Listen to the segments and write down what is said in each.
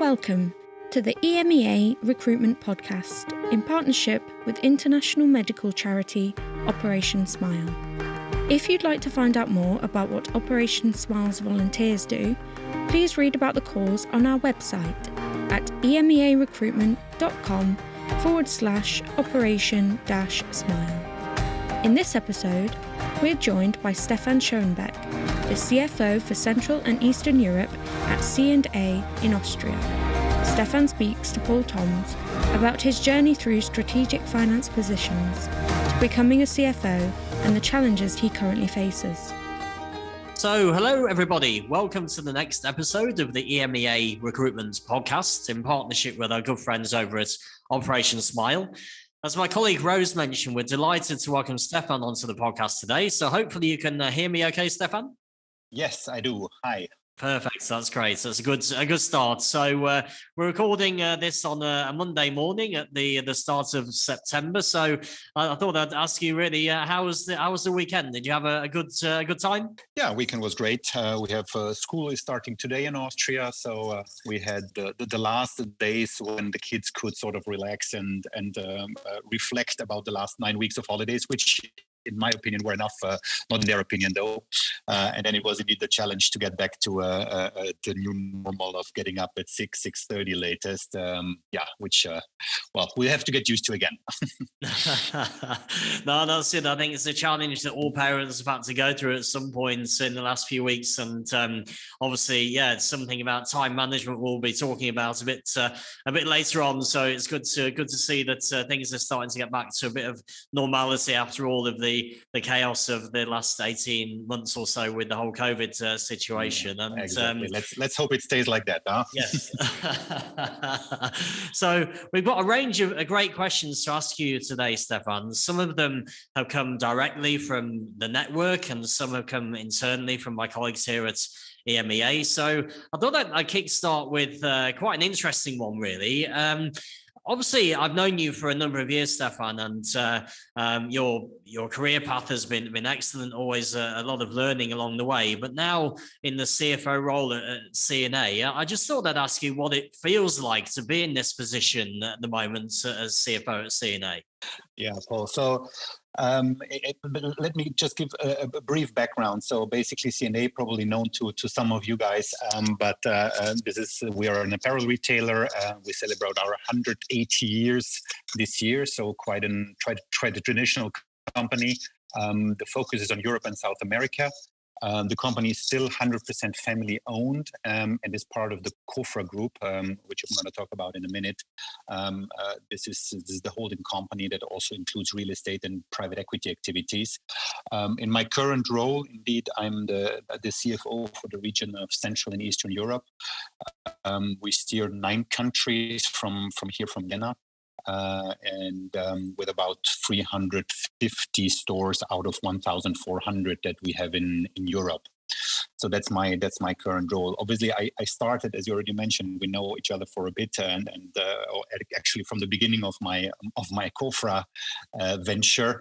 Welcome to the EMEA Recruitment Podcast in partnership with international medical charity Operation Smile. If you'd like to find out more about what Operation Smile's volunteers do, please read about the cause on our website at emearecruitment.com/operation-smile. In this episode, we're joined by Stefan Schoenbeck, the CFO for Central and Eastern Europe at C&A in Austria. Stefan speaks to Paul Toms about his journey through strategic finance positions to becoming a CFO and the challenges he currently faces. So, hello everybody. Welcome to the next episode of the EMEA Recruitment Podcast in partnership with our good friends over at Operation Smile. As my colleague Rose mentioned, we're delighted to welcome Stefan onto the podcast today. So hopefully you can hear me okay, Stefan? Yes, I do. Hi. Perfect. That's great. That's a good start. So we're recording this on a Monday morning at the start of September. So I thought I'd ask you really, how was the weekend? Did you have a good time? Yeah, weekend was great. We have school is starting today in Austria, so we had the last days when the kids could sort of relax and reflect about the last 9 weeks of holidays, which in my opinion, were enough, not in their opinion though. And then it was indeed the challenge to get back to the new normal of getting up at 6:30 latest. Which we have to get used to again. No, that's it. I think it's a challenge that all parents have had to go through at some points in the last few weeks. And obviously, it's something about time management we'll be talking about a bit later on. So it's good to see that things are starting to get back to a bit of normality after all of the chaos of the last 18 months or so with the whole COVID situation. And exactly. Let's hope it stays like that, huh? Yes. So we've got a range of great questions to ask you today, Stefan. Some of them have come directly from the network and some have come internally from my colleagues here at EMEA. So I thought I'd kickstart with quite an interesting one, really. Obviously, I've known you for a number of years, Stefan, and your career path has been excellent. Always a lot of learning along the way. But now in the CFO role at C&A, I just thought I'd ask you what it feels like to be in this position at the moment as CFO at C&A. Yeah, Paul. So let me just give a brief background. So basically, C&A probably known to some of you guys, but we are an apparel retailer. We celebrate our 180 years this year, so quite a traditional company. The focus is on Europe and South America. The company is still 100% family owned and is part of the Coffer Group, which I'm going to talk about in a minute. This is the holding company that also includes real estate and private equity activities. In my current role, indeed, I'm the CFO for the region of Central and Eastern Europe. We steer 9 countries from Vienna. With about 350 stores out of 1,400 that we have in Europe. So that's my current role. Obviously, I started, as you already mentioned, we know each other for a bit, and actually from the beginning of my COFRA venture,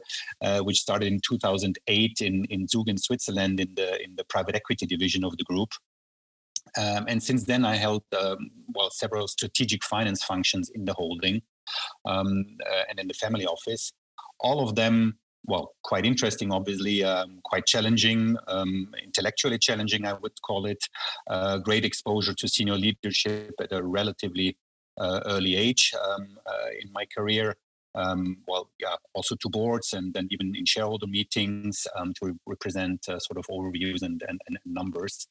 which started in 2008 in Zug in Switzerland in the private equity division of the group. And since then, I held several strategic finance functions in the holding. And in the family office, all of them, quite interesting, obviously, quite challenging, intellectually challenging, I would call it. Great exposure to senior leadership at a relatively early age in my career. Also to boards and then even in shareholder meetings to represent sort of overviews and numbers.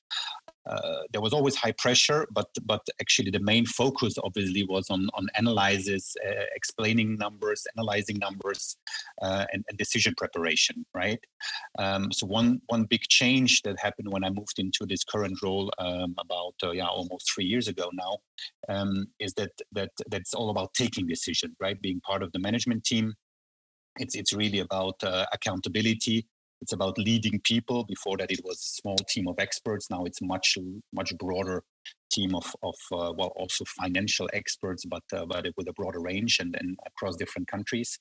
There was always high pressure, but actually the main focus obviously was on analysis, explaining numbers, analyzing numbers, and decision preparation, right? So one big change that happened when I moved into this current role about almost 3 years ago now is that's all about taking decision, right? Being part of the management team. It's really about accountability. It's about leading people. Before that, it was a small team of experts. Now it's much broader team of also financial experts, but with a broader range and across different countries.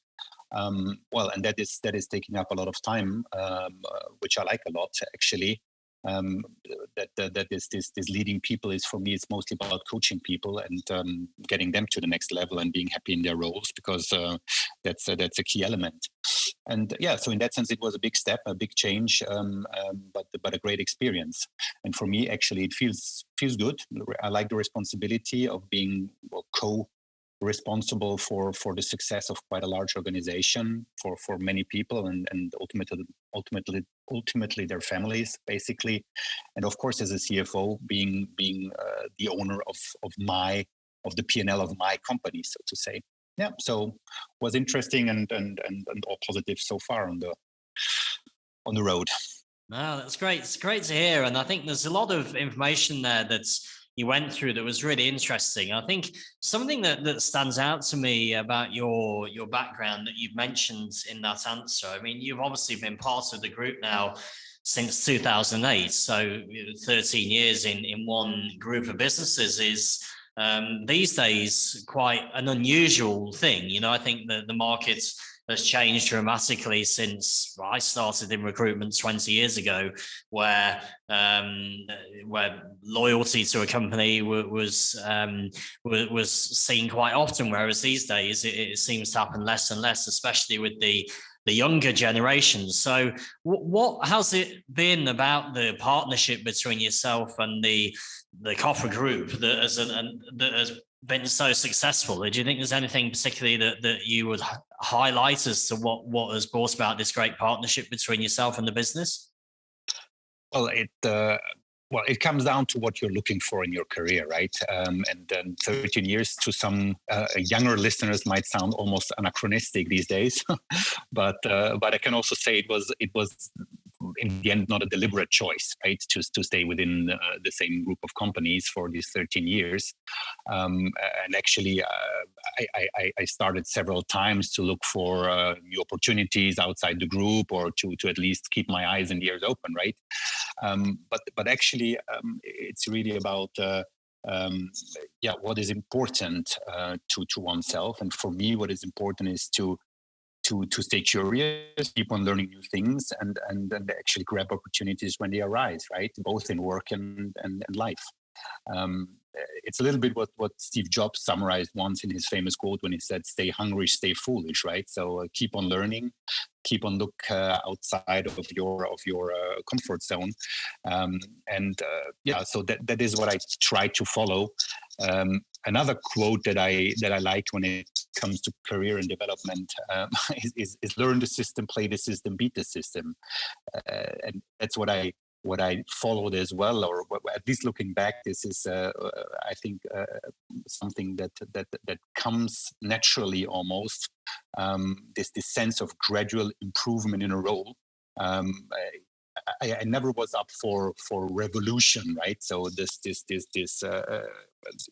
And that is taking up a lot of time, which I like a lot actually. that this leading people is, for me, it's mostly about coaching people and getting them to the next level and being happy in their roles, because that's a key element. And yeah, so in that sense, it was a big step, a big change, but a great experience. And for me, actually, it feels good. I like the responsibility of being co-responsible for the success of quite a large organization for many people, and ultimately their families, basically. And of course, as a CFO, being the owner of the P&L of my company, so to say. Yeah, so was interesting and all positive so far on the road. No, that's great. It's great to hear. And I think there's a lot of information there that you went through that was really interesting. I think something that stands out to me about your background that you've mentioned in that answer, I mean, you've obviously been part of the group now since 2008. So 13 years in one group of businesses is these days quite an unusual thing. You know, I think that the market has changed dramatically since I started in recruitment 20 years ago, where loyalty to a company was seen quite often, whereas these days it seems to happen less and less, especially with the younger generations. So what has it been about the partnership between yourself and the Coffer Group that has been so successful? Do you think there's anything particularly that you would highlight as to what has brought about this great partnership between yourself and the business? Well, it comes down to what you're looking for in your career, right? And then 13 years to some younger listeners might sound almost anachronistic these days, but I can also say it was in the end not a deliberate choice, right? To stay within the same group of companies for these 13 years, and actually I started several times to look for new opportunities outside the group, or to at least keep my eyes and ears open, right? But actually, it's really about what is important to oneself. And for me, what is important is to stay curious, keep on learning new things, and actually grab opportunities when they arise, right? Both in work and life. It's a little bit what Steve Jobs summarized once in his famous quote when he said, "Stay hungry, stay foolish," right? So keep on learning, keep on look outside of your comfort zone, so that is what I try to follow. Another quote that I like when it comes to career and development is learn the system, play the system, beat the system, and that's what I followed as well, or at least looking back, this is I think something that comes naturally almost. This sense of gradual improvement in a role. I never was up for revolution, right? So this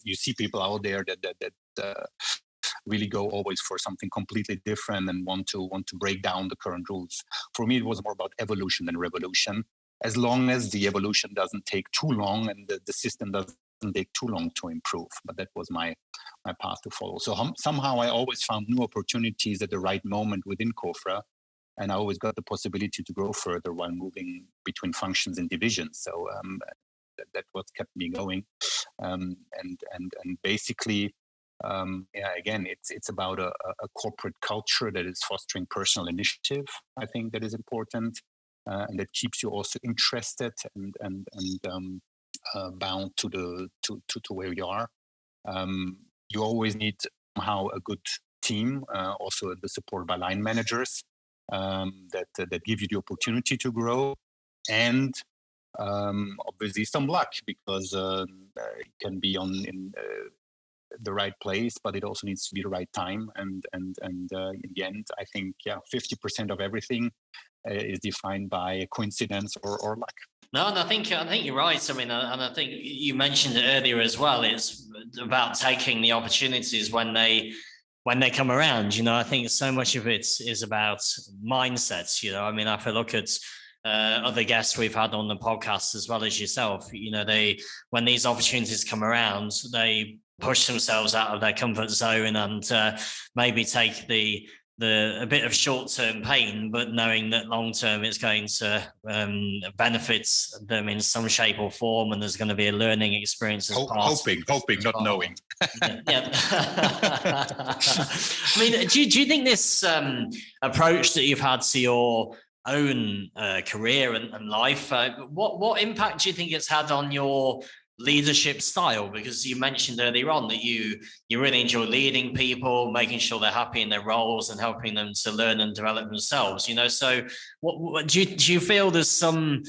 you see people out there that really go always for something completely different and want to break down the current rules. For me, it was more about evolution than revolution. As long as the evolution doesn't take too long and the system doesn't take too long to improve. But that was my path to follow. So somehow I always found new opportunities at the right moment within COFRA, and I always got the possibility to grow further while moving between functions and divisions. So that what kept me going. And basically, again, it's about a corporate culture that is fostering personal initiative. I think that is important. And that keeps you also interested and bound to where you are. You always need somehow a good team, also the support by line managers that give you the opportunity to grow, and obviously some luck, because it can be in the right place, but it also needs to be the right time. And in the end, I think 50% of everything is defined by coincidence or luck. No, and I think you're right. I mean, and I think you mentioned it earlier as well. It's about taking the opportunities when they come around. You know, I think so much of it is about mindsets. You know, I mean, if I look at other guests we've had on the podcast as well as yourself, you know, when these opportunities come around, they push themselves out of their comfort zone and maybe take the a bit of short-term pain, but knowing that long-term it's going to benefit them in some shape or form, and there's going to be a learning experience as part. Hoping, not knowing. Yeah. I mean, do you think this approach that you've had to your own career and life, what impact do you think it's had on your leadership style? Because you mentioned earlier on that you really enjoy leading people, making sure they're happy in their roles and helping them to learn and develop themselves, so what do you feel there's some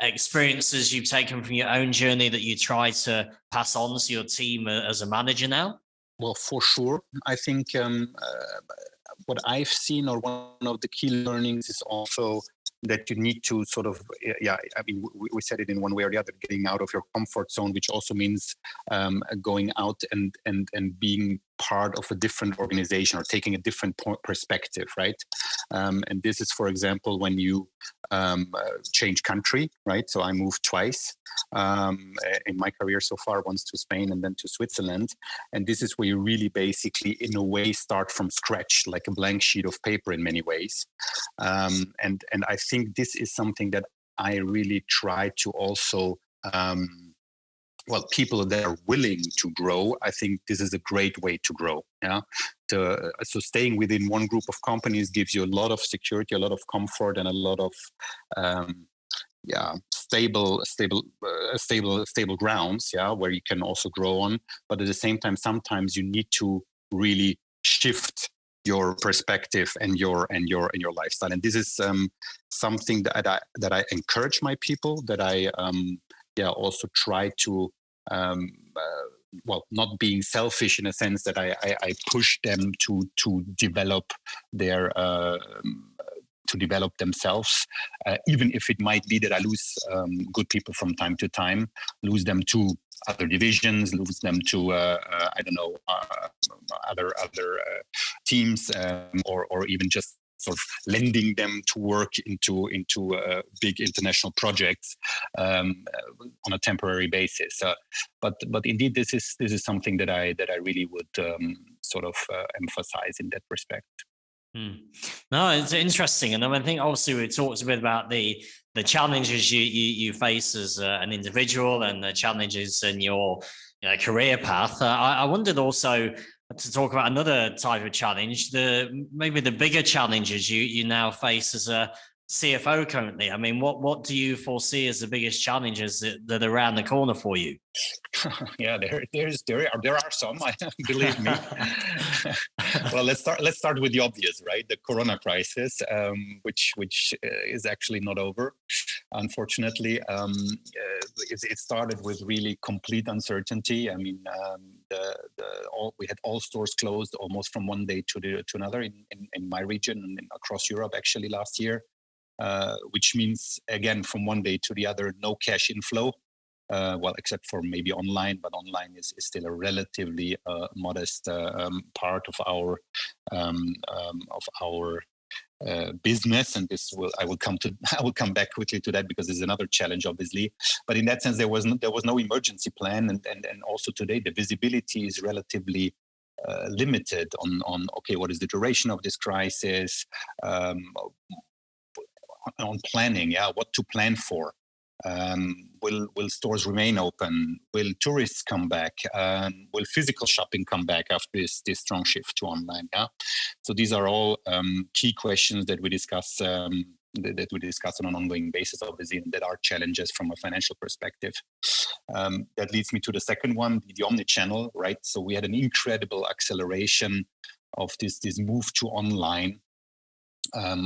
experiences you've taken from your own journey that you try to pass on to your team as a manager now? Well, for sure. I think what I've seen, or one of the key learnings, is also that you need to sort of, I mean, we said it in one way or the other, getting out of your comfort zone, which also means going out and being part of a different organization or taking a different perspective, right? And this is, for example, when you change country, right? So I moved twice in my career so far, once to Spain and then to Switzerland. And this is where you really basically, in a way, start from scratch, like a blank sheet of paper in many ways. And I think this is something that I really try to also, people that are willing to grow, I think this is a great way to grow. Yeah. So staying within one group of companies gives you a lot of security, a lot of comfort, and a lot of stable grounds. Yeah, where you can also grow on. But at the same time, sometimes you need to really shift your perspective and your lifestyle. And this is something that I encourage my people, that I also try to not being selfish in a sense that I push them to develop their to develop themselves, even if it might be that I lose good people from time to time, lose them to other divisions, lose them to other teams, or even just sort of lending them to work into big international projects on a temporary basis. But indeed, this is something that I really would sort of emphasize in that respect. No, it's interesting, and I think obviously we talked a bit about the challenges you face as an individual and the challenges in your career path. I wondered also to talk about another type of challenge, maybe the bigger challenges you now face as a CFO currently. I mean, what do you foresee as the biggest challenges that are around the corner for you? Yeah, there are some. Believe me. Well, let's start with the obvious, right? The Corona crisis, which is actually not over, unfortunately. It started with really complete uncertainty. I mean, we had all stores closed almost from one day to another in my region and across Europe actually last year. Which means, again, from one day to the other, no cash inflow. Except for maybe online, but online is still a relatively modest part of our business, and I will come back quickly to that, because there's another challenge, obviously. But in that sense, there was no emergency plan, and also today the visibility is relatively limited on what is the duration of this crisis, on planning, what to plan for. Will stores remain open? Will tourists come back? Will physical shopping come back after this strong shift to online? Yeah, so these are all key questions that we discuss on an ongoing basis, obviously, and that are challenges from a financial perspective. That leads me to the second one, the omnichannel, right? So we had an incredible acceleration of this move to online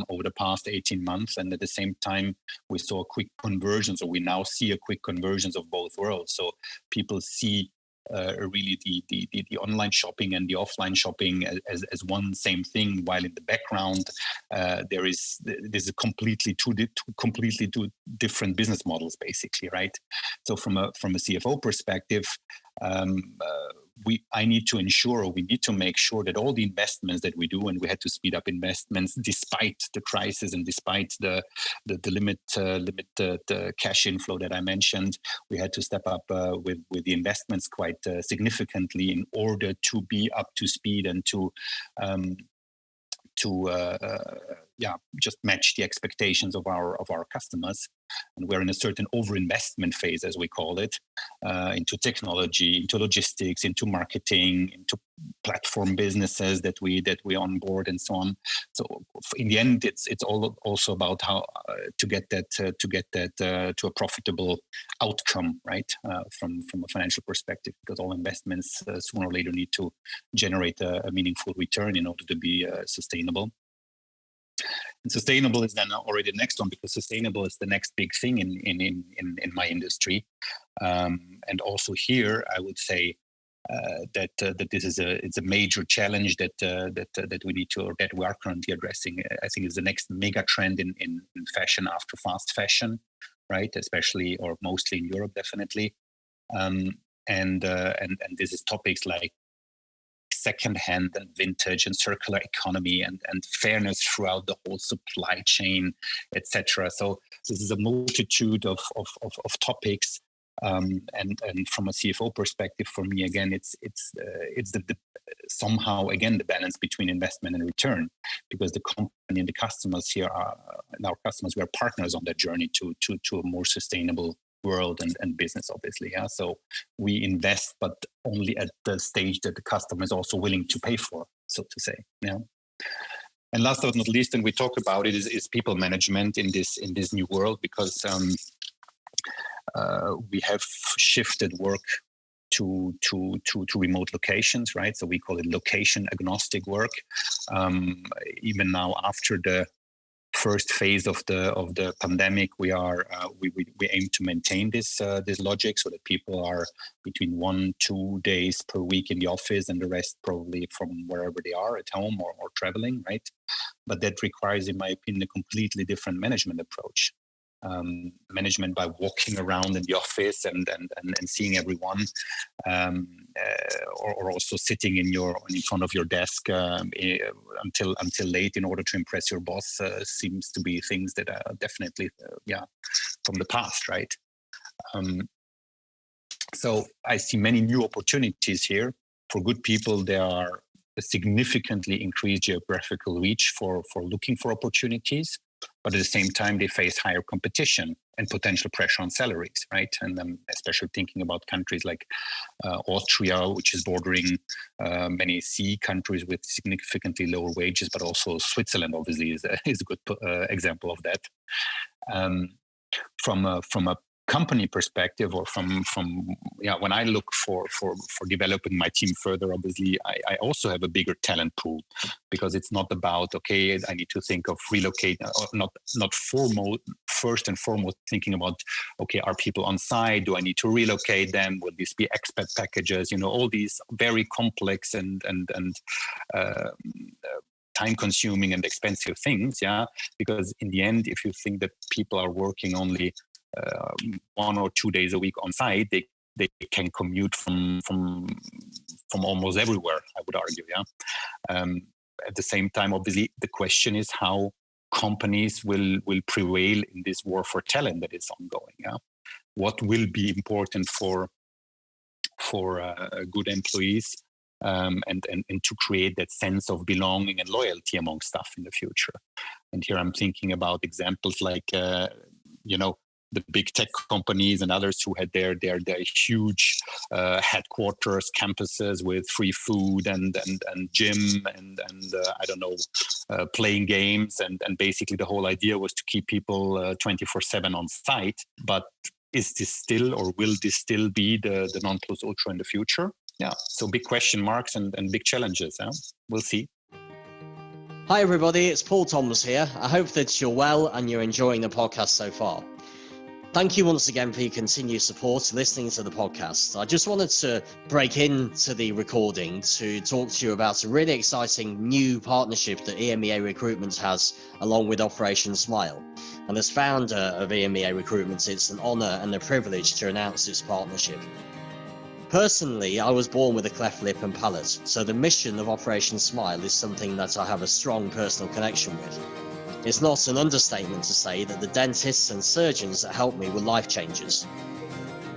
over the past 18 months, and at the same time we saw a quick convergence, or we now see a quick convergence of both worlds. So people see really the online shopping and the offline shopping as one same thing, while in the background there's a completely two different business models, basically, right? So from a CFO perspective, I need to ensure, or we need to make sure that all the investments that we do, and we had to speed up investments despite the crisis and despite the cash inflow that I mentioned, we had to step up with the investments quite significantly in order to be up to speed and to just match the expectations of our customers. And we're in a certain overinvestment phase, as we call it, into technology, into logistics, into marketing, into platform businesses that we onboard, and so on. So in the end, it's all also about how to get that to a profitable outcome, right? From a financial perspective, because all investments sooner or later need to generate a meaningful return in order to be sustainable. And sustainable is then already the next one, because sustainable is the next big thing in my industry. And also here, I would say that this is a major challenge that we need to, or that we are currently addressing. I think is the next mega trend in fashion after fast fashion, right? Especially or mostly in Europe, definitely. And this is topics like secondhand and vintage and circular economy and fairness throughout the whole supply chain, etc. So this is a multitude of topics, and from a CFO perspective, for me again, it's the somehow again the balance between investment and return, because the company and the customers here are, and our customers, we are partners on that journey to a more sustainable world and business, obviously. Yeah. So we invest, but only at the stage that the customer is also willing to pay for, so to say. Yeah. And last but not least, and we talk about it, is people management in this new world, because we have shifted work to remote locations, right? So we call it location agnostic work. Even now, after the first phase of the pandemic, we aim to maintain this logic, so that people are between 1-2 days per week in the office, and the rest probably from wherever they are, at home or traveling, right? But that requires, in my opinion, a completely different management approach. Management by walking around in the office and seeing everyone, or also sitting in front of your desk until late in order to impress your boss, seems to be things that are definitely from the past, right? So I see many new opportunities here for good people. There are a significantly increased geographical reach for looking for opportunities. But at the same time, they face higher competition and potential pressure on salaries, right? And I'm especially thinking about countries like Austria, which is bordering many CE countries with significantly lower wages, but also Switzerland, obviously, is a good example of that. From a company perspective, or from when I look for developing my team further, obviously I also have a bigger talent pool, because it's not about, okay, I need to think of relocate, or not first and foremost thinking about, okay, are people on site? Do I need to relocate them? Will this be expat packages? All these very complex and time-consuming and expensive things, because in the end, if you think that people are working only 1 or 2 days a week on site, they can commute from almost everywhere, I would argue. At the same time, obviously, the question is how companies will prevail in this war for talent that is ongoing. What will be important for good employees, and to create that sense of belonging and loyalty among staff in the future. And here I'm thinking about examples like the big tech companies and others who had their huge headquarters, campuses with free food and gym and playing games, and basically the whole idea was to keep people 24/7 on site. But is this still, or will this still be the non plus ultra in the future? Yeah, so big question marks and big challenges. We'll see. Hi everybody, it's Paul Thomas here. I hope that you're well and you're enjoying the podcast so far. Thank you once again for your continued support listening to the podcast. I just wanted to break into the recording to talk to you about a really exciting new partnership that EMEA Recruitment has along with Operation Smile. And as founder of EMEA Recruitment, it's an honour and a privilege to announce this partnership. Personally, I was born with a cleft lip and palate, so the mission of Operation Smile is something that I have a strong personal connection with. It's not an understatement to say that the dentists and surgeons that helped me were life changers.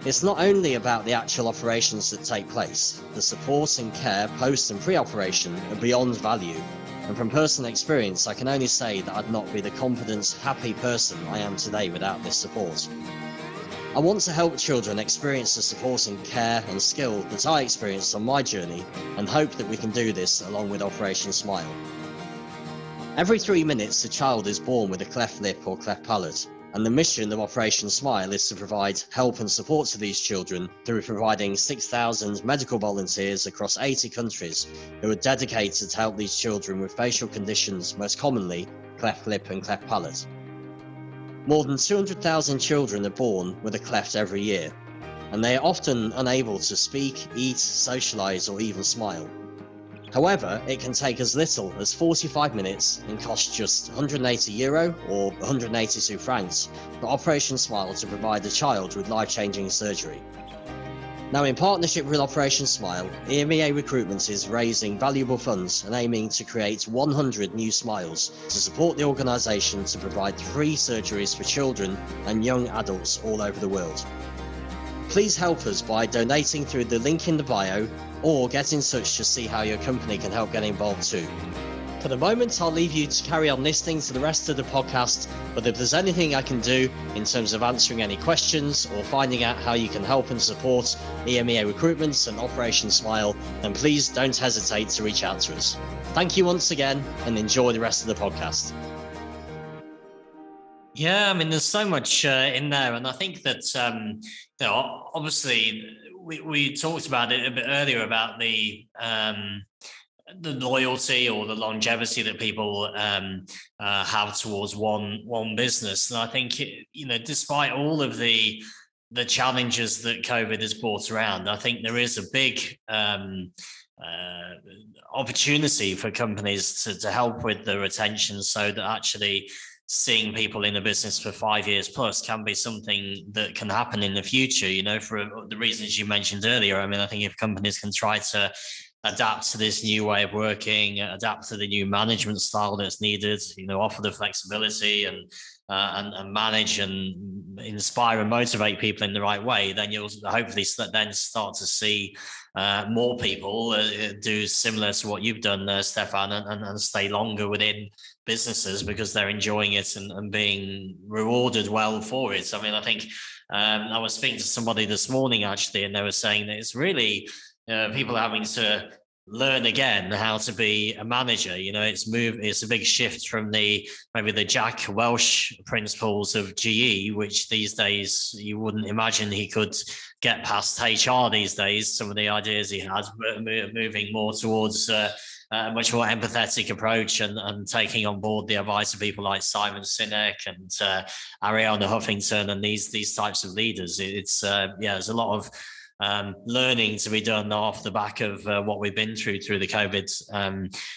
It's not only about the actual operations that take place, the support and care post and pre-operation are beyond value, and from personal experience I can only say that I'd not be the confident, happy person I am today without this support. I want to help children experience the support and care and skill that I experienced on my journey, and hope that we can do this along with Operation Smile. Every 3 minutes, a child is born with a cleft lip or cleft palate, and the mission of Operation Smile is to provide help and support to these children through providing 6,000 medical volunteers across 80 countries who are dedicated to help these children with facial conditions, most commonly cleft lip and cleft palate. More than 200,000 children are born with a cleft every year, and they are often unable to speak, eat, socialise or even smile. However, it can take as little as 45 minutes and cost just €180 or 182 francs for Operation Smile to provide a child with life-changing surgery. Now, in partnership with Operation Smile, EMEA Recruitment is raising valuable funds and aiming to create 100 new smiles to support the organisation to provide free surgeries for children and young adults all over the world. Please help us by donating through the link in the bio, or get in touch to see how your company can help get involved too. For the moment, I'll leave you to carry on listening to the rest of the podcast, but if there's anything I can do in terms of answering any questions or finding out how you can help and support EMEA Recruitment and Operation Smile, then please don't hesitate to reach out to us. Thank you once again, and enjoy the rest of the podcast. Yeah, I mean, there's so much in there, and I think that obviously we talked about it a bit earlier about the loyalty or the longevity that people have towards one business. And I think, despite all of the challenges that COVID has brought around, I think there is a big opportunity for companies to help with the retention, so that actually seeing people in a business for 5 years plus can be something that can happen in the future, for the reasons you mentioned earlier. I mean, I think if companies can try to adapt to this new way of working, adapt to the new management style that's needed, offer the flexibility and manage and inspire and motivate people in the right way, then you'll hopefully then start to see more people do similar to what you've done, Stefan, and stay longer within businesses because they're enjoying it and being rewarded well for it. I mean, I think I was speaking to somebody this morning actually, and they were saying that it's really people are having to learn again how to be a manager. It's a big shift from maybe the Jack Welch principles of GE, which these days you wouldn't imagine he could get past HR these days, some of the ideas he had, moving more towards a much more empathetic approach and taking on board the advice of people like Simon Sinek and Ariana Huffington and these types of leaders. It's there's a lot of learning to be done off the back of what we've been through the COVID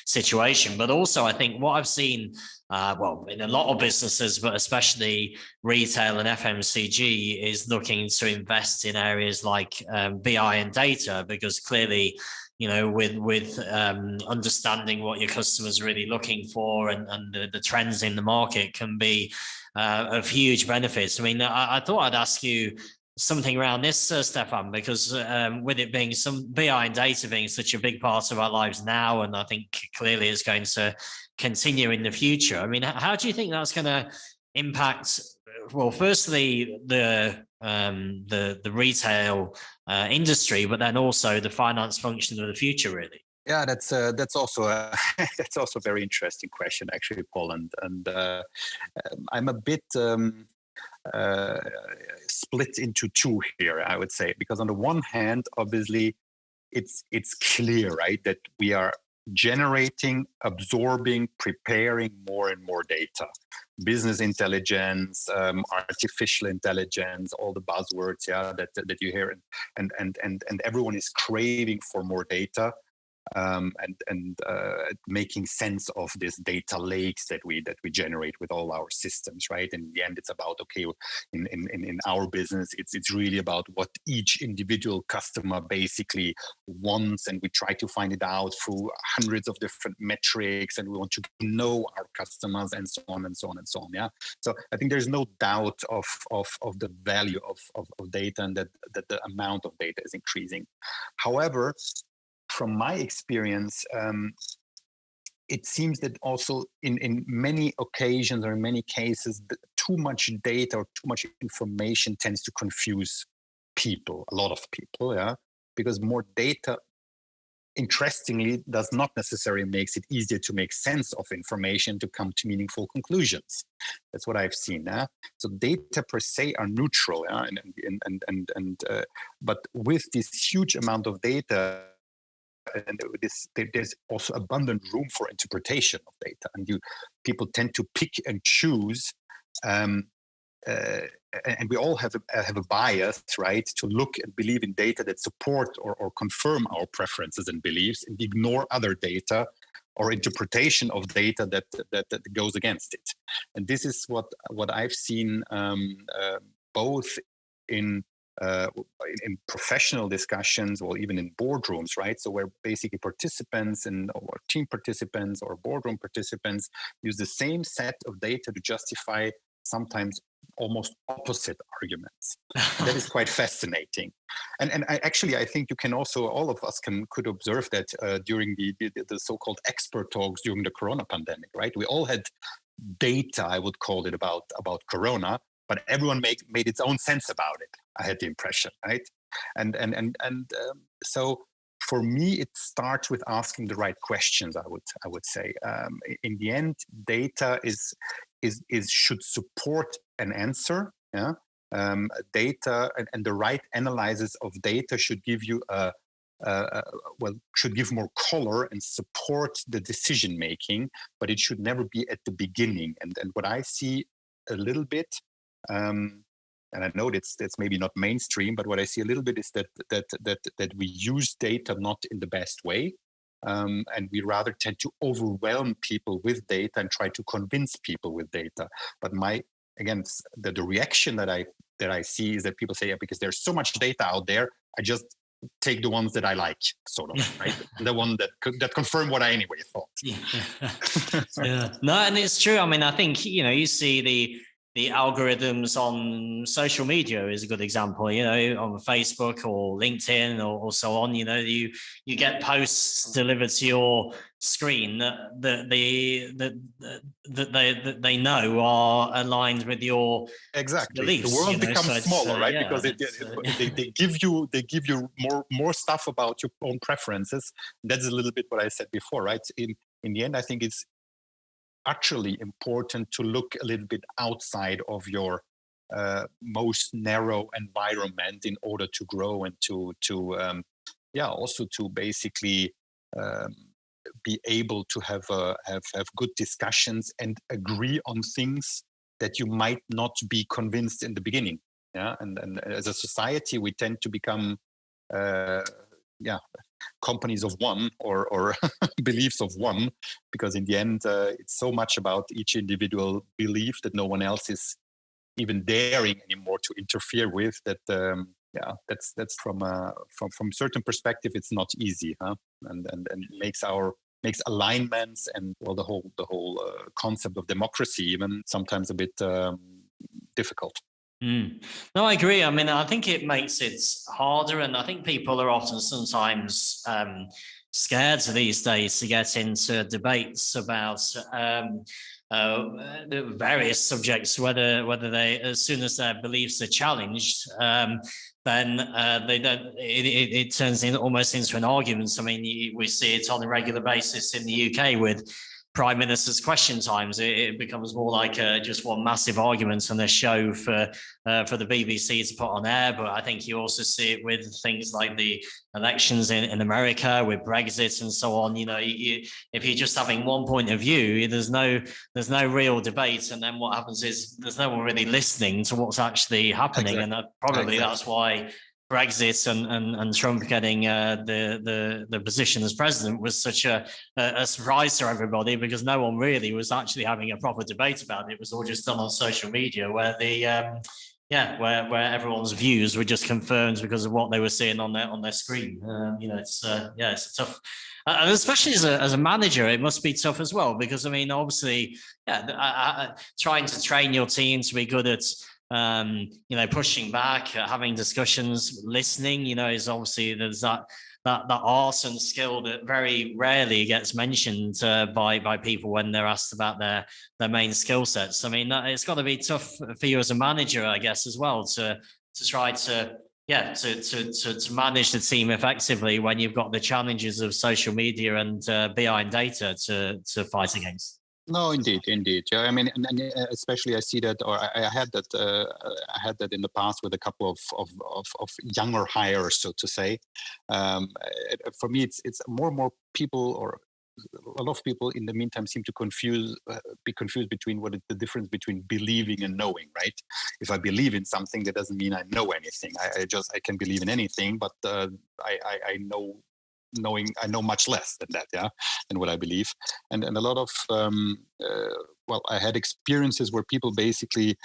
situation. But also, I think what I've seen, in a lot of businesses, but especially retail and FMCG, is looking to invest in areas like BI and data, because clearly, with understanding what your customers are really looking for and the trends in the market can be of huge benefits. I mean, I thought I'd ask you something around this, Stefan, because with it being some BI and data being such a big part of our lives now, and I think clearly it's going to continue in the future. I mean, how do you think that's going to impact? Well, firstly, the retail industry, but then also the finance function of the future, really. Yeah, that's also a very interesting question, actually, Paul. And I'm a bit split into two here, I would say, because on the one hand, obviously, it's clear, right, that we are generating, absorbing, preparing more and more data, business intelligence, artificial intelligence, all the buzzwords, that you hear, and everyone is craving for more data. and making sense of this data lakes that we generate with all our systems, right? And in the end, it's about, okay, in our business, it's really about what each individual customer basically wants, and we try to find it out through hundreds of different metrics, and we want to know our customers, and so on and so on and so on. Yeah. So I think there's no doubt of the value of data, and that the amount of data is increasing. However, from my experience, it seems that also in many occasions or in many cases, too much data or too much information tends to confuse people, a lot of people, yeah, because more data, interestingly, does not necessarily makes it easier to make sense of information to come to meaningful conclusions. That's what I've seen. So data per se are neutral, but with this huge amount of data, and there's also abundant room for interpretation of data, and people tend to pick and choose, and we all have a bias, right, to look and believe in data that support or confirm our preferences and beliefs, and ignore other data or interpretation of data that goes against it. And this is what I've seen both in professional discussions, or even in boardrooms, right? So where basically participants or team participants or boardroom participants use the same set of data to justify sometimes almost opposite arguments. That is quite fascinating. And I think you can also, all of us could observe that during the so-called expert talks during the Corona pandemic, right? We all had data, I would call it, about Corona, but everyone made its own sense about it. I had the impression, right? And so for me, it starts with asking the right questions. I would say, in the end, data should support an answer. Yeah, data and the right analysis of data should give you should give more color and support the decision making, but it should never be at the beginning. And what I see a little bit. And I know that's maybe not mainstream, but what I see a little bit is that we use data not in the best way, and we rather tend to overwhelm people with data and try to convince people with data. But the reaction that I see is that people say, yeah, because there's so much data out there, I just take the ones that I like, sort of, right? The one that confirm what I anyway thought. Yeah. No, and it's true. I mean, I think you see the algorithms on social media is a good example, on Facebook or LinkedIn or so on. You get posts delivered to your screen that they know are aligned with your beliefs. The world becomes smaller, right? Yeah, because they give you more stuff about your own preferences. That's a little bit what I said before, right? In the end, I think it's actually important to look a little bit outside of your most narrow environment in order to grow and to also to basically be able to have good discussions and agree on things that you might not be convinced in the beginning. Yeah, and as a society, we tend to become companies of one or beliefs of one, because in the end it's so much about each individual belief that no one else is even daring anymore to interfere with, that that's from certain perspective it's not easy, and makes alignments and the whole concept of democracy even sometimes a bit difficult. No, I agree. I mean, I think it makes it harder, and I think people are often sometimes scared these days to get into debates about various subjects, whether they, as soon as their beliefs are challenged, then they don't. It turns almost into an argument. I mean, we see it on a regular basis in the UK with Prime Minister's question times. It becomes more like just one massive argument on a show for the BBC to put on air. But I think you also see it with things like the elections in America, with Brexit and so on. If you're just having one point of view, there's no real debate, and then what happens is there's no one really listening to what's actually happening. Exactly. And probably that's why Brexit and Trump getting the position as president was such a surprise to everybody, because no one really was actually having a proper debate about it. It was all just done on social media, where where everyone's views were just confirmed because of what they were seeing on their screen. It's a tough, and especially as a manager, it must be tough as well, because I mean, obviously, trying to train your team to be good at pushing back, having discussions, listening, is obviously, there's that art and skill that very rarely gets mentioned by people when they're asked about their main skill sets. I mean, it's got to be tough for you as a manager, I guess, as well, to try to manage the team effectively when you've got the challenges of social media and BI and data to fight against. No, indeed. Yeah, I mean, and especially I see that, or I had that in the past with a couple of younger hires, so to say. For me, it's more and more people, or a lot of people in the meantime seem to be confused between what is the difference between believing and knowing, right? If I believe in something, that doesn't mean I know anything. I can believe in anything, but I know much less than that, than what I believe. And a lot of I had experiences where people basically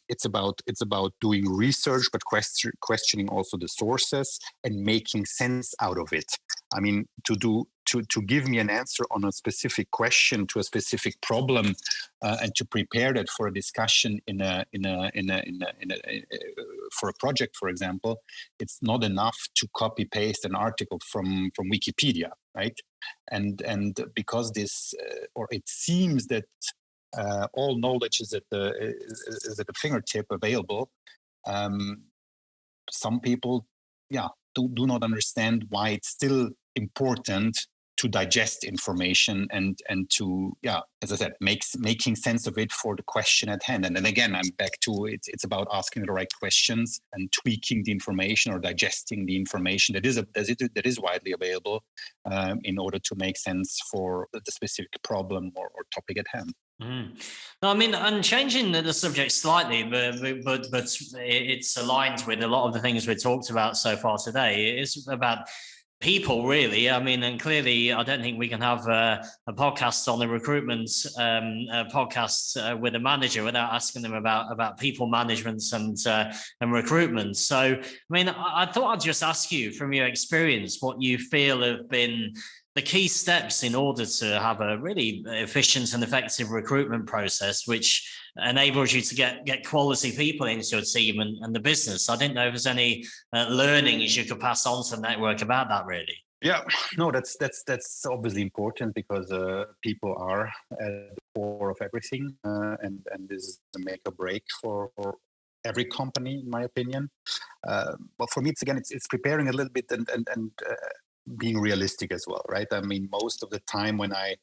it's about doing research, but questioning also the sources and making sense out of it. I mean, to give me an answer on a specific question to a specific problem, and to prepare that for a discussion for a project, for example, it's not enough to copy paste an article from Wikipedia, right? And because this, or it seems that all knowledge is at the fingertip available. Some people, do not understand why it's still important to digest information and to, as I said, making sense of it for the question at hand. And then again, I'm back to it's about asking the right questions and tweaking the information or digesting the information that is widely available in order to make sense for the specific problem or topic at hand. No, I mean, and changing the subject slightly, but it's aligned with a lot of the things we talked about so far today. It's about people, really. I mean, and clearly, I don't think we can have a podcast on the recruitment podcast with a manager without asking them about people management and recruitment. So, I mean, I thought I'd just ask you, from your experience, what you feel have been the key steps in order to have a really efficient and effective recruitment process, which enables you to get quality people into your team and the business. I didn't know if there's any learnings you could pass on to the network about that, really. Yeah, no, that's obviously important, because people are at the core of everything, and this is the make or break for every company, in my opinion. But for me, it's preparing a little bit and being realistic as well, right? I mean, most of the time when I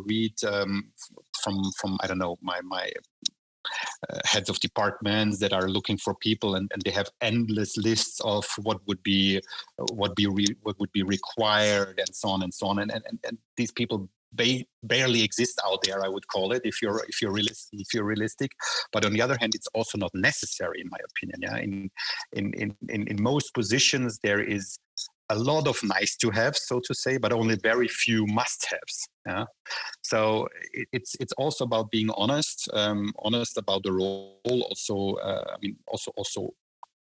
read from I don't know, my heads of departments that are looking for people, and they have endless lists of what would be required, and so on and so on, and these people barely exist out there, I would call it, if you're realistic. But on the other hand, it's also not necessary, in my opinion. In most positions, there is a lot of nice to have, so to say, but only very few must haves. Yeah. So it's also about being honest about the role. Also, also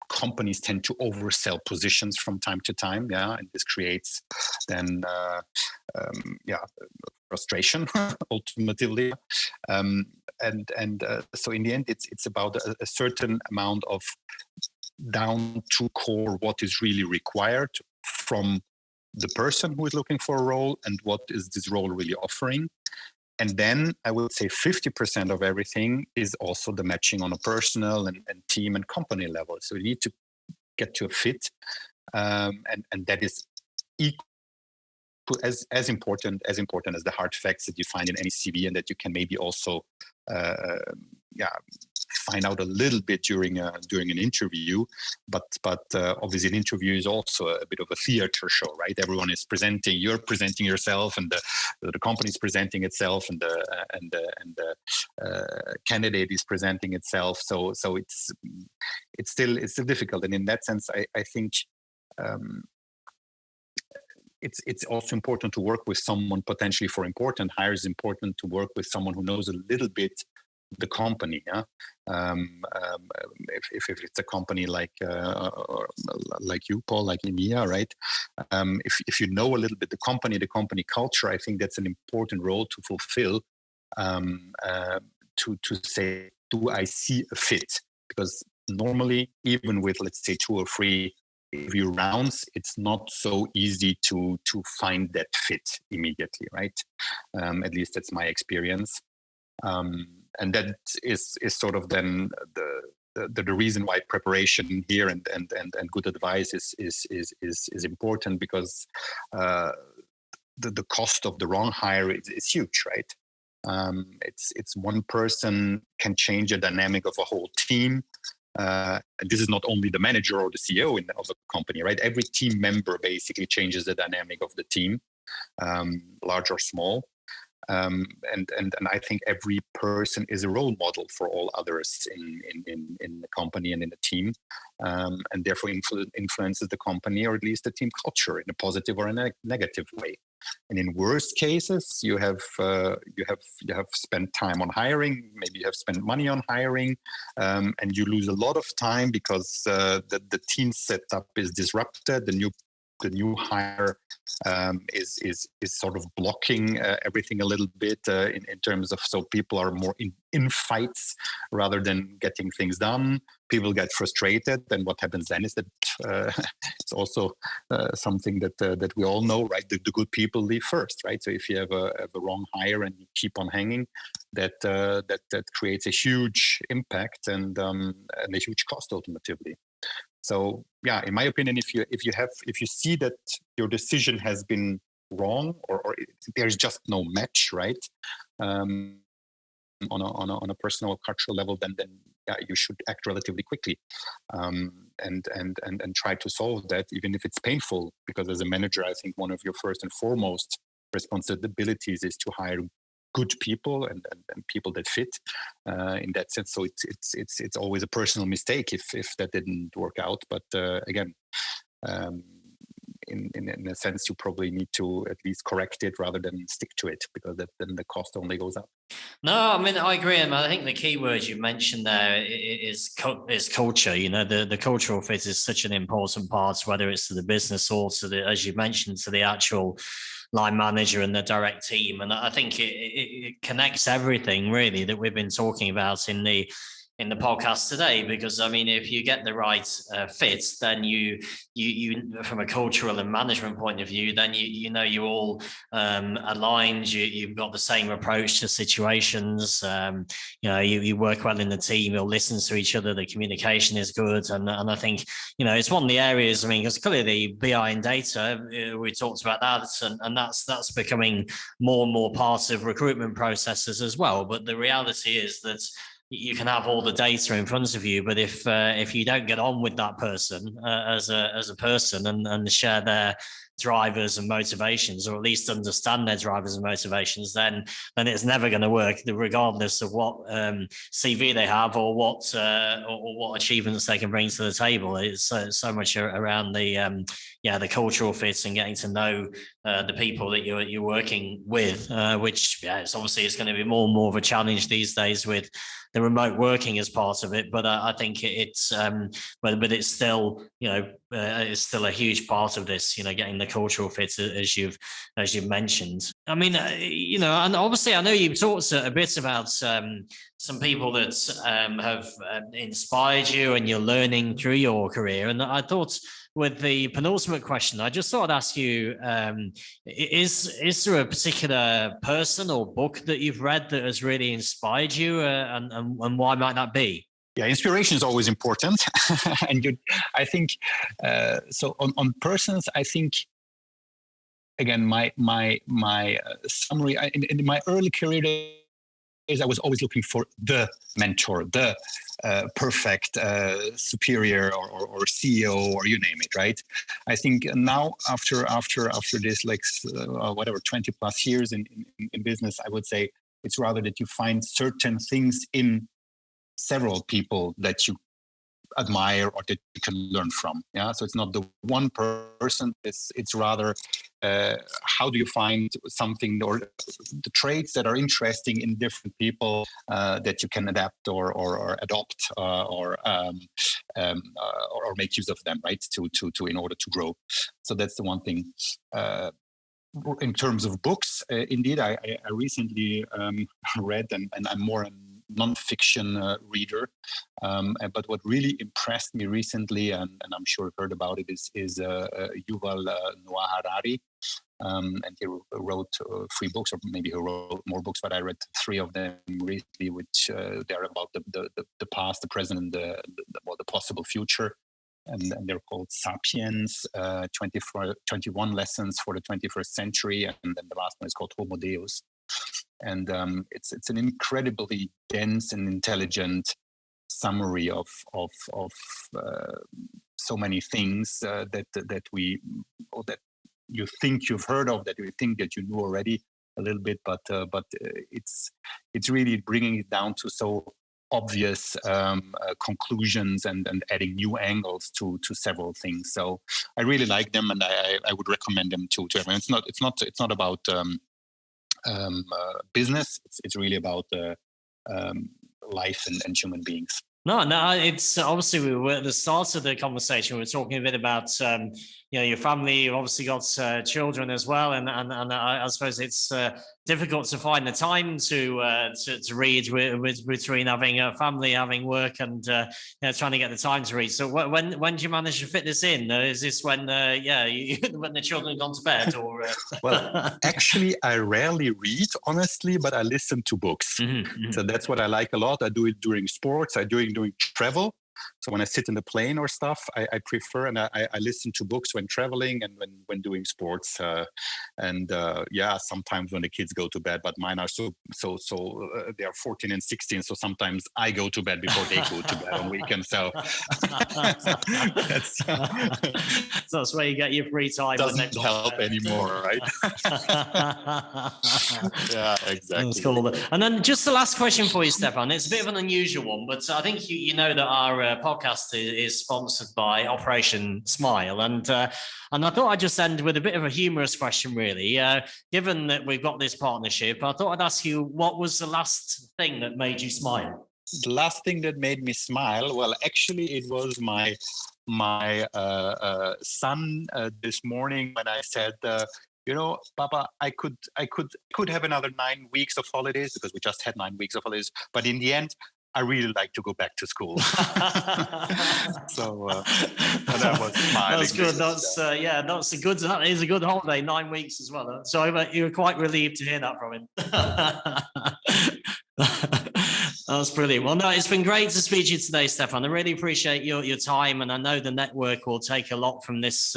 companies tend to oversell positions from time to time. Yeah, and this creates then frustration ultimately. So in the end, it's about a certain amount of down to core what is really required from the person who is looking for a role, and what is this role really offering. And then I would say 50% of everything is also the matching on a personal and team and company level. So you need to get to a fit, and that is equal as important as the hard facts that you find in any CV, and that you can maybe also find out a little bit during an interview, but obviously an interview is also a bit of a theater show, right? Everyone is presenting, you're presenting yourself, and the company is presenting itself, and the candidate is presenting itself. So it's still difficult, and in that sense, I think. It's also important to work with someone potentially for important hires. Important to work with someone who knows a little bit the company. Yeah? If it's a company like you, Paul, like EMEA, right? If you know a little bit the company culture, I think that's an important role to fulfill. To say, do I see a fit? Because normally, even with, let's say, 2 or 3 interview rounds, it's not so easy to find that fit immediately, right? At least that's my experience, and that is sort of then the reason why preparation here and good advice is important, because the cost of the wrong hire is huge, right? It's one person can change the dynamic of a whole team. And this is not only the manager or the CEO of a company, right? Every team member basically changes the dynamic of the team, large or small. And I think every person is a role model for all others in the company and in the team, and therefore influences the company, or at least the team culture, in a positive or a negative way. And in worst cases, you have spent time on hiring, maybe you have spent money on hiring, and you lose a lot of time because the team setup is disrupted. The new hire is sort of blocking everything a little bit in terms of, so people are more in fights rather than getting things done. People get frustrated, and what happens then is that it's also something that we all know, right? The good people leave first, right? So if you have a wrong hire and you keep on hanging, that creates a huge impact and a huge cost ultimately. So yeah, in my opinion, if you see that your decision has been wrong, or there's just no match, right? On a personal or cultural level, then yeah, you should act relatively quickly, and try to solve that, even if it's painful. Because as a manager, I think one of your first and foremost responsibilities is to hire good people and people that fit in that sense. So it's always a personal mistake if that didn't work out. But again, in a sense, you probably need to at least correct it rather than stick to it, because then the cost only goes up. No, I mean, I agree. And I think the key word you mentioned there is culture. You know, the cultural fit is such an important part, whether it's to the business or to the, as you mentioned, to the actual line manager and the direct team. And I think it connects everything really that we've been talking about in the podcast today, because I mean, if you get the right fit, then you from a cultural and management point of view, then you're all aligned. You've got the same approach to situations. You work well in the team. You'll listen to each other. The communication is good, and I think it's one of the areas. I mean, because clearly BI and data, we talked about that, and that's becoming more and more part of recruitment processes as well. But the reality is that you can have all the data in front of you, but if you don't get on with that person as a person and share their drivers and motivations, or at least understand their drivers and motivations, then it's never going to work, regardless of what CV they have or what achievements they can bring to the table. It's so much around the cultural fit and getting to know the people that you're working with, which it's obviously is going to be more and more of a challenge these days with the remote working as part of it. But I think it's but it's still it's still a huge part of this, getting the cultural fit, as you've mentioned. I mean, and obviously I know you've talked a bit about some people that have inspired you and you're learning through your career. And I thought, with the penultimate question, I just thought I'd ask you, is there a particular person or book that you've read that has really inspired you, and why might that be? Yeah, inspiration is always important. And I think, so on persons, I think, again, my summary, in my early career is I was always looking for the mentor, the perfect superior or CEO or you name it, right? I think now after this, like whatever 20 plus years in business, I would say it's rather that you find certain things in several people that you admire or that you can learn from. Yeah, so it's not the one person. It's rather how do you find something or the traits that are interesting in different people that you can adapt or adopt or make use of them, right? To in order to grow. So that's the one thing. In terms of books, indeed, I recently read, and I'm more a non-fiction reader. But what really impressed me recently, and I'm sure you've heard about it, is Yuval Noah Harari. And he wrote 3 books, or maybe he wrote more books, but I read 3 of them recently, which they're about the past, the present, and the possible future. And they're called Sapiens, 21 Lessons for the 21st Century. And then the last one is called Homo Deus. And it's an incredibly dense and intelligent summary of so many things that you think you've heard of, that you think that you knew already a little bit, but it's really bringing it down to so obvious conclusions and adding new angles to several things. So I really like them, and I would recommend them to everyone. It's not about business. It's really about life and human beings. No, it's obviously we were at the start of the conversation. We were talking a bit about your family. You've obviously got children as well, and I suppose it's difficult to find the time to read between having a family, having work, and trying to get the time to read. So when do you manage to fit this in? Is this when when the children have gone to bed, or? Well, actually, I rarely read, honestly, but I listen to books. Mm-hmm. So that's what I like a lot. I do it during sports. I do it during travel. So when I sit in the plane or stuff, I prefer, and I listen to books when traveling and when doing sports. Sometimes when the kids go to bed, but mine are so they are 14 and 16. So sometimes I go to bed before they go to bed on weekends. So that's where you get your free time. Doesn't help anymore, right? Yeah, exactly. That's cool. And then just the last question for you, Stefan. It's a bit of an unusual one, but I think you know that our podcast is sponsored by Operation Smile, and I thought I'd just end with a bit of a humorous question, really. Given that we've got this partnership, I thought I'd ask you, what was the last thing that made you smile? The last thing that made me smile, well, actually, it was my son this morning when I said, Papa, I could have another 9 weeks of holidays, because we just had 9 weeks of holidays, but in the end, I really like to go back to school. So that was smiling. That's good. That is a good holiday, 9 weeks as well. So you were quite relieved to hear that from him. That's brilliant. Well, no, it's been great to speak to you today, Stefan. I really appreciate your time, and I know the network will take a lot from this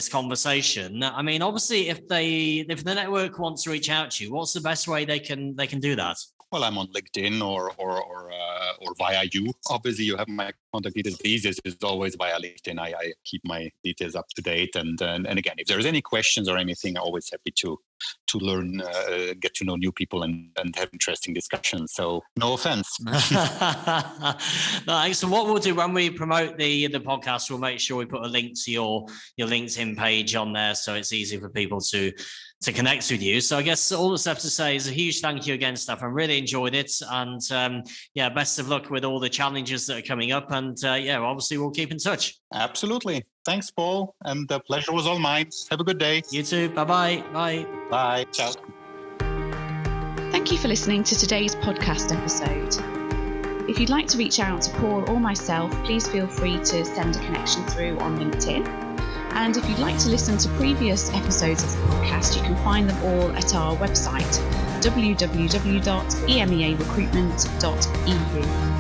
conversation. I mean, obviously, if the network wants to reach out to you, what's the best way they can do that? Well, I'm on LinkedIn or via you. Obviously, you have my contact details. The easiest is always via LinkedIn. I keep my details up to date. And again, if there's any questions or anything, I'm always happy to learn, get to know new people and have interesting discussions. So no offense. So what we'll do when we promote the podcast, we'll make sure we put a link to your LinkedIn page on there, so it's easy for people to connect with you. So I guess all that's left to say is a huge thank you again, Stefan. Really enjoyed it. And best of luck with all the challenges that are coming up. And obviously we'll keep in touch. Absolutely. Thanks, Paul. And the pleasure was all mine. Have a good day. You too. Bye-bye. Bye. Bye. Ciao. Thank you for listening to today's podcast episode. If you'd like to reach out to Paul or myself, please feel free to send a connection through on LinkedIn. And if you'd like to listen to previous episodes of the podcast, you can find them all at our website, www.emearecruitment.eu.